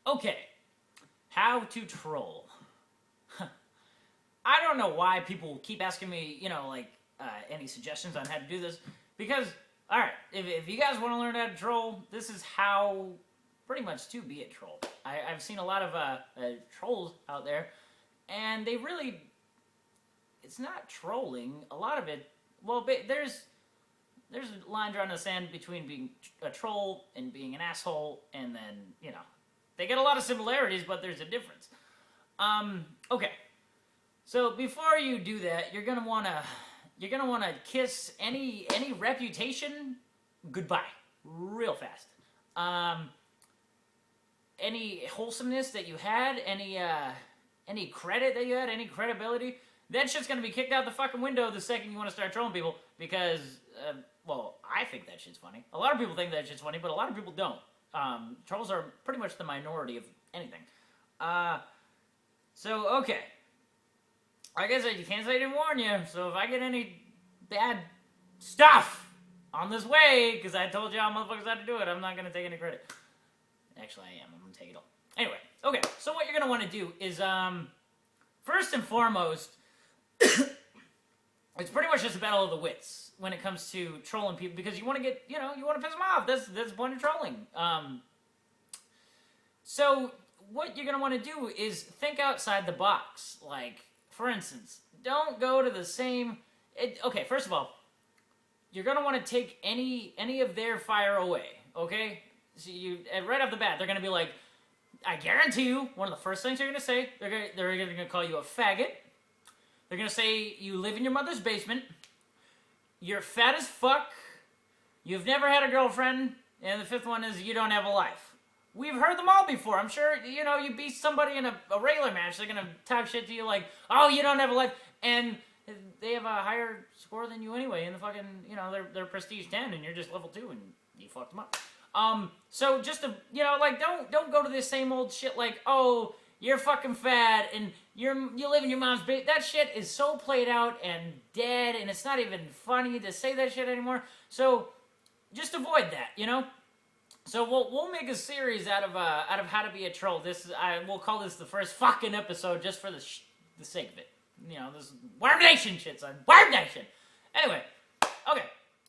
Okay, how to troll. I don't know why people keep asking me, any suggestions on how to do this. Because, alright, if you guys want to learn how to troll, this is how pretty much to be a troll. I've seen a lot of trolls out there, and they really, it's not trolling. A lot of it, well, there's a line drawn in the sand between being a troll and being an asshole, and then, they get a lot of similarities, but there's a difference. Okay. So before you do that, you're gonna wanna kiss any reputation goodbye real fast. Any wholesomeness that you had, any credit that you had, any credibility, that shit's gonna be kicked out the fucking window the second you want to start trolling people because, well, I think that shit's funny. A lot of people think that shit's funny, but a lot of people don't. Trolls are pretty much the minority of anything. So, okay. Like I said, you can't say I didn't warn you, so if I get any bad stuff on this way, because I told y'all motherfuckers how to do it, I'm not going to take any credit. Actually, I am. I'm going to take it all. Anyway, okay, so what you're going to want to do is, first and foremost, it's pretty much just a battle of the wits when it comes to trolling people, because you want to get, you want to piss them off. That's the point of trolling. So what you're going to want to do is think outside the box. Like, for instance, don't go to the same... okay, first of all, you're going to want to take any of their fire away, okay? So right off the bat, they're going to be like, I guarantee you, one of the first things they're going to say, they're going to call you a faggot. They're going to say you live in your mother's basement, you're fat as fuck, you've never had a girlfriend, and the fifth one is you don't have a life. We've heard them all before. I'm sure, you beat somebody in a regular match, they're going to talk shit to you like, oh, you don't have a life, and they have a higher score than you anyway in the fucking, they're prestige 10, and you're just level 2, and you fucked them up. So just to, don't go to this same old shit like, oh, you're fucking fat, and you live in your mom's basement. That shit is so played out and dead, and it's not even funny to say that shit anymore. So just avoid that, So we'll make a series out of how to be a troll. We'll call this the first fucking episode just for the sake of it. This Worm Nation shit, son. Worm Nation. Anyway, okay.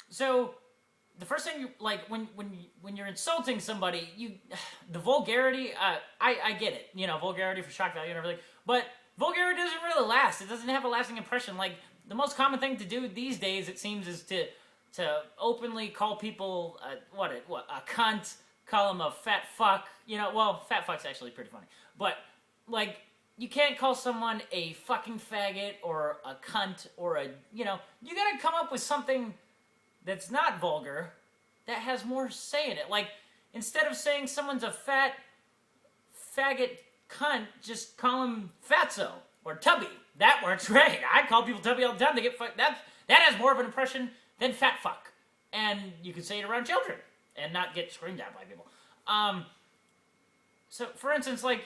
So the first thing when you're insulting somebody, the vulgarity. I get it. Vulgarity for shock value and everything, but vulgarity doesn't really last. It doesn't have a lasting impression. Like the most common thing to do these days, it seems, is to openly call people a cunt, call them a fat fuck. Fat fuck's actually pretty funny, but like you can't call someone a fucking faggot or a cunt or you gotta come up with something that's not vulgar, that has more say in it. Like instead of saying someone's a fat faggot cunt, just call him fatso or tubby. That works great. I call people tubby all the time. They get fucked. That has more of an impression than fat fuck. And you can say it around children and not get screamed at by people. So, for instance, like,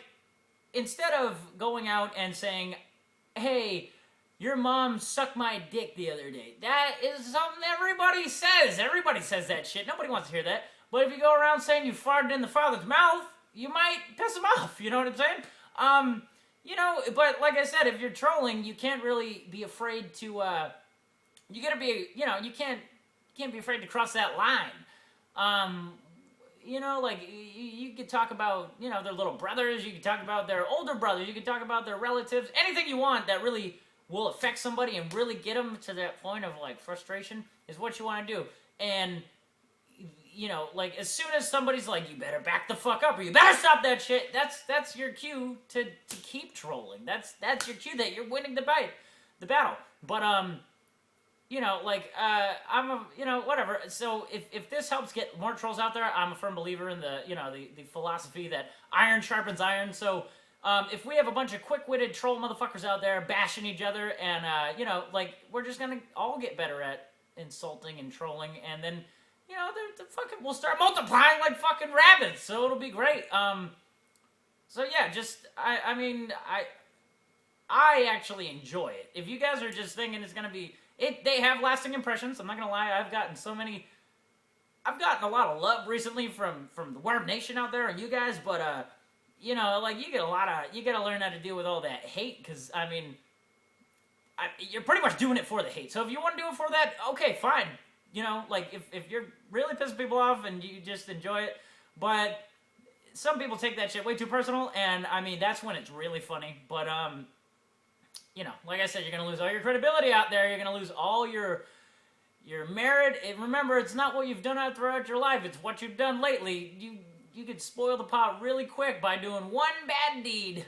instead of going out and saying, hey, your mom sucked my dick the other day. That is something everybody says. Everybody says that shit. Nobody wants to hear that. But if you go around saying you farted in the father's mouth, you might piss them off. You know what I'm saying? But like I said, if you're trolling, you can't really be afraid to, you gotta be, you can't be afraid to cross that line. You could talk about, their little brothers, you could talk about their older brothers, you could talk about their relatives, anything you want that really will affect somebody and really get them to that point of, like, frustration is what you want to do. And, as soon as somebody's like, you better back the fuck up or you better stop that shit, that's your cue to keep trolling. That's your cue that you're winning the battle. But, whatever. So if this helps get more trolls out there, I'm a firm believer in the philosophy that iron sharpens iron. So if we have a bunch of quick-witted troll motherfuckers out there bashing each other and, we're just gonna all get better at insulting and trolling, and then, we'll start multiplying like fucking rabbits, so it'll be great. So yeah, I actually enjoy it. If you guys are just thinking it's gonna be... They have lasting impressions. I'm not gonna lie. I've gotten a lot of love recently from the Worm Nation out there and you guys, but you know, like you gotta learn how to deal with all that hate, because I mean, you're pretty much doing it for the hate. So if you want to do it for that, okay, fine. You know, like if you're really pissing people off and you just enjoy it, but some people take that shit way too personal, and I mean that's when it's really funny. But you know, like I said, you're gonna lose all your credibility out there. You're gonna lose all your merit. And remember, it's not what you've done out throughout your life; it's what you've done lately. You could spoil the pot really quick by doing one bad deed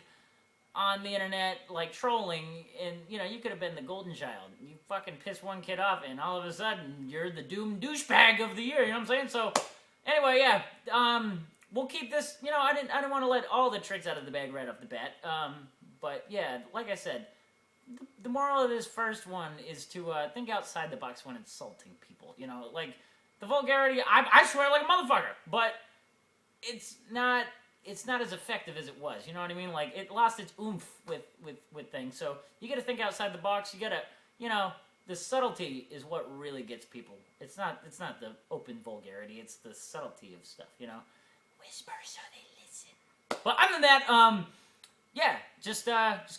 on the internet, like trolling, and you know, you could have been the golden child. You fucking piss one kid off, and all of a sudden, you're the doomed douchebag of the year. You know what I'm saying? So, anyway, yeah, we'll keep this. You know, I didn't want to let all the tricks out of the bag right off the bat. But yeah, like I said, the moral of this first one is to think outside the box when insulting people. You know, like the vulgarity. I swear like a motherfucker, but it's not as effective as it was. You know what I mean? Like, it lost its oomph with things. So you got to think outside the box. You got to, you know, the subtlety is what really gets people. It's not the open vulgarity. It's the subtlety of stuff. You know, whisper so they listen. But other than that, yeah, just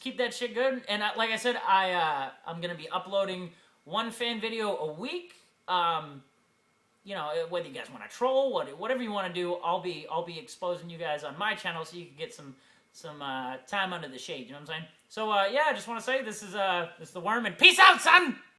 keep that shit good. And like I said, I'm gonna be uploading one fan video a week. You know, whether you guys want to troll, whatever you want to do, I'll be exposing you guys on my channel so you can get some time under the shade. You know what I'm saying? So yeah, I just want to say this is the Worm, and peace out, son.